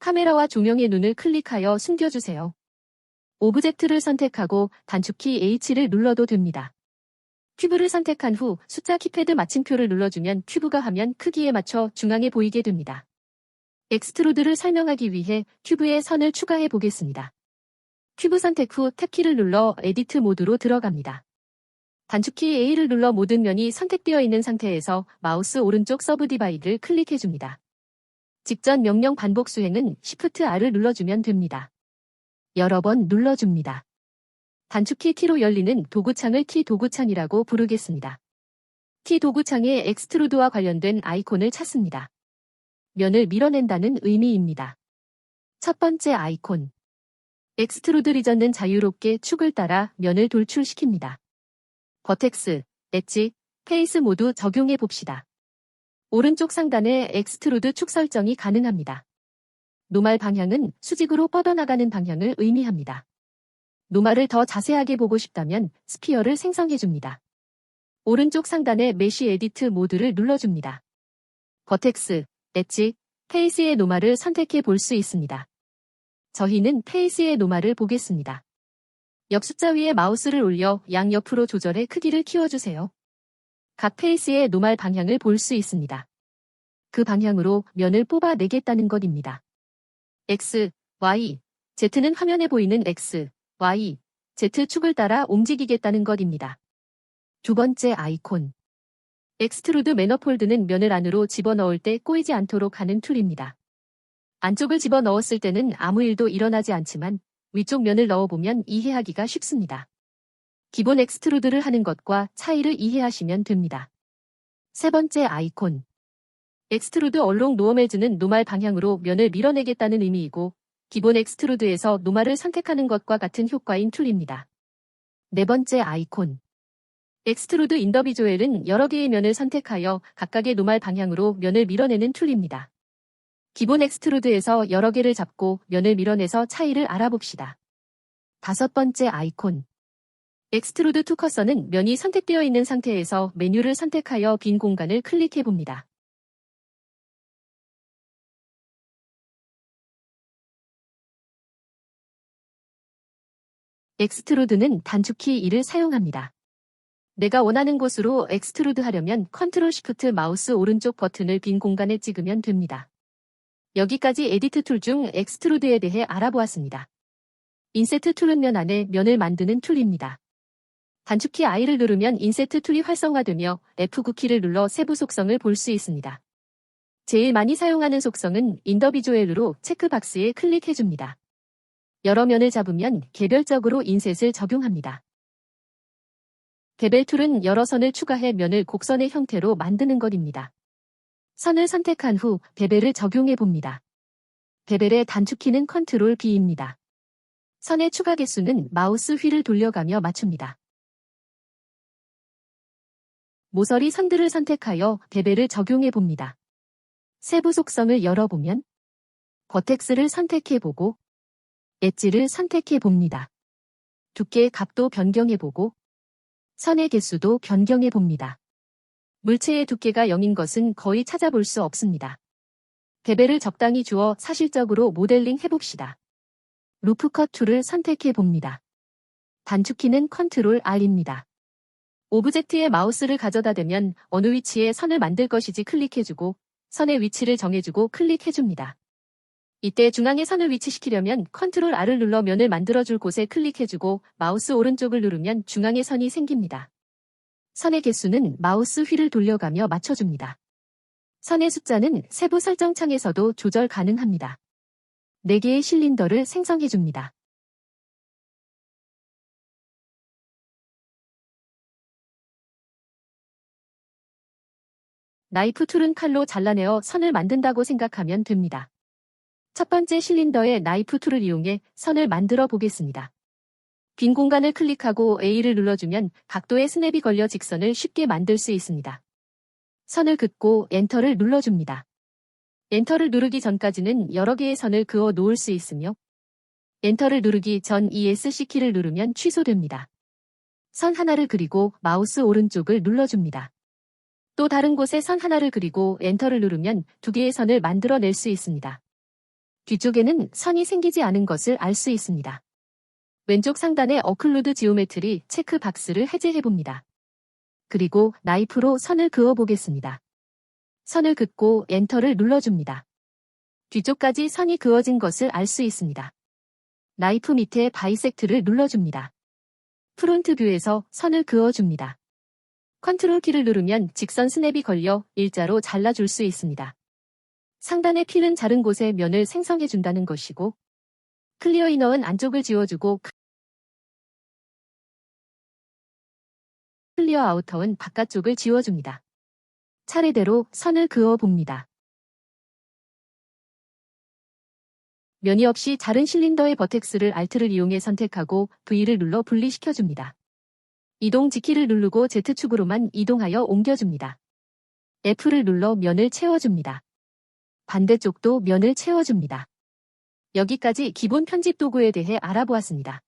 카메라와 조명의 눈을 클릭하여 숨겨주세요. 오브젝트를 선택하고 단축키 H를 눌러도 됩니다. 큐브를 선택한 후 숫자 키패드 마침표를 눌러주면 큐브가 화면 크기에 맞춰 중앙에 보이게 됩니다. 엑스트루드를 설명하기 위해 큐브에 선을 추가해 보겠습니다. 큐브 선택 후 탭키를 눌러 에디트 모드로 들어갑니다. 단축키 A를 눌러 모든 면이 선택되어 있는 상태에서 마우스 오른쪽 서브 디바이드를 클릭해줍니다. 직전 명령 반복 수행은 Shift R을 눌러주면 됩니다. 여러 번 눌러줍니다. 단축키 T로 열리는 도구창을 T 도구창이라고 부르겠습니다. T 도구창에 엑스트루드와 관련된 아이콘을 찾습니다. 면을 밀어낸다는 의미입니다. 첫 번째 아이콘. 엑스트루드 리전은 자유롭게 축을 따라 면을 돌출시킵니다. 버텍스, 엣지, 페이스 모두 적용해 봅시다. 오른쪽 상단에 엑스트루드 축 설정이 가능합니다. 노말 방향은 수직으로 뻗어나가는 방향을 의미합니다. 노말을 더 자세하게 보고 싶다면 스피어를 생성해줍니다. 오른쪽 상단에 메쉬 에디트 모드를 눌러줍니다. 버텍스, 엣지, 페이스의 노말을 선택해 볼 수 있습니다. 저희는 페이스의 노말을 보겠습니다. 옆 숫자 위에 마우스를 올려 양옆으로 조절해 크기를 키워주세요. 각 페이스의 노말 방향을 볼 수 있습니다. 그 방향으로 면을 뽑아내겠다는 것입니다. X, Y, Z는 화면에 보이는 X, Y, Z축을 따라 움직이겠다는 것입니다. 두 번째 아이콘. 엑스트루드 매너폴드는 면을 안으로 집어넣을 때 꼬이지 않도록 하는 툴입니다. 안쪽을 집어넣었을 때는 아무 일도 일어나지 않지만 위쪽 면을 넣어보면 이해하기가 쉽습니다. 기본 엑스트루드를 하는 것과 차이를 이해하시면 됩니다. 세 번째 아이콘. 엑스트루드 얼롱 노멀즈는 노말 방향으로 면을 밀어내겠다는 의미이고 기본 엑스트루드에서 노말을 선택하는 것과 같은 효과인 툴입니다. 네 번째 아이콘. 엑스트루드 인더비조엘은 여러 개의 면을 선택하여 각각의 노말 방향으로 면을 밀어내는 툴입니다. 기본 엑스트루드에서 여러 개를 잡고 면을 밀어내서 차이를 알아봅시다. 다섯 번째 아이콘. 엑스트루드 투 커서는 면이 선택되어 있는 상태에서 메뉴를 선택하여 빈 공간을 클릭해 봅니다. 엑스트루드는 단축키 2를 사용합니다. 내가 원하는 곳으로 엑스트루드 하려면 컨트롤 시프트 마우스 오른쪽 버튼을 빈 공간에 찍으면 됩니다. 여기까지 에디트 툴 중 엑스트루드에 대해 알아보았습니다. 인세트 툴은 면 안에 면을 만드는 툴입니다. 단축키 I를 누르면 인세트 툴이 활성화되며 F9키를 눌러 세부 속성을 볼 수 있습니다. 제일 많이 사용하는 속성은 인더비조엘로 체크박스에 클릭해줍니다. 여러 면을 잡으면 개별적으로 인셋을 적용합니다. 베벨 툴은 여러 선을 추가해 면을 곡선의 형태로 만드는 것입니다. 선을 선택한 후 베벨을 적용해 봅니다. 베벨의 단축키는 컨트롤 B입니다. 선의 추가 개수는 마우스 휠을 돌려가며 맞춥니다. 모서리 선들을 선택하여 베벨을 적용해 봅니다. 세부 속성을 열어보면 버텍스를 선택해 보고 엣지를 선택해 봅니다. 두께의 값도 변경해 보고 선의 개수도 변경해 봅니다. 물체의 두께가 0인 것은 거의 찾아볼 수 없습니다. 베벨을 적당히 주어 사실적으로 모델링 해봅시다. 루프 컷 툴을 선택해 봅니다. 단축키는 컨트롤 R입니다. 오브젝트에 마우스를 가져다 대면 어느 위치에 선을 만들 것인지 클릭해주고 선의 위치를 정해주고 클릭해줍니다. 이때 중앙에 선을 위치시키려면 컨트롤 R을 눌러 면을 만들어줄 곳에 클릭해주고 마우스 오른쪽을 누르면 중앙에 선이 생깁니다. 선의 개수는 마우스 휠을 돌려가며 맞춰줍니다. 선의 숫자는 세부 설정 창에서도 조절 가능합니다. 4개의 실린더를 생성해줍니다. 나이프 툴은 칼로 잘라내어 선을 만든다고 생각하면 됩니다. 첫 번째 실린더의 나이프 툴을 이용해 선을 만들어 보겠습니다. 빈 공간을 클릭하고 A를 눌러주면 각도의 스냅이 걸려 직선을 쉽게 만들 수 있습니다. 선을 긋고 엔터를 눌러줍니다. 엔터를 누르기 전까지는 여러 개의 선을 그어 놓을 수 있으며 엔터를 누르기 전 ESC키를 누르면 취소됩니다. 선 하나를 그리고 마우스 오른쪽을 눌러줍니다. 또 다른 곳에 선 하나를 그리고 엔터를 누르면 2개의 선을 만들어낼 수 있습니다. 뒤쪽에는 선이 생기지 않은 것을 알 수 있습니다. 왼쪽 상단의 어클루드 지오메트리 체크 박스를 해제해봅니다. 그리고 나이프로 선을 그어보겠습니다. 선을 긋고 엔터를 눌러줍니다. 뒤쪽까지 선이 그어진 것을 알 수 있습니다. 나이프 밑에 바이섹트를 눌러줍니다. 프론트 뷰에서 선을 그어줍니다. 컨트롤 키를 누르면 직선 스냅이 걸려 일자로 잘라줄 수 있습니다. 상단의 필은 자른 곳에 면을 생성해준다는 것이고, 클리어 이너는 안쪽을 지워주고 클리어 아우터는 바깥쪽을 지워줍니다. 차례대로 선을 그어봅니다. 면이 없이 자른 실린더의 버텍스를 Alt를 이용해 선택하고 V를 눌러 분리시켜줍니다. 이동 G키를 누르고 Z축으로만 이동하여 옮겨줍니다. F를 눌러 면을 채워줍니다. 반대쪽도 면을 채워줍니다. 여기까지 기본 편집 도구에 대해 알아보았습니다.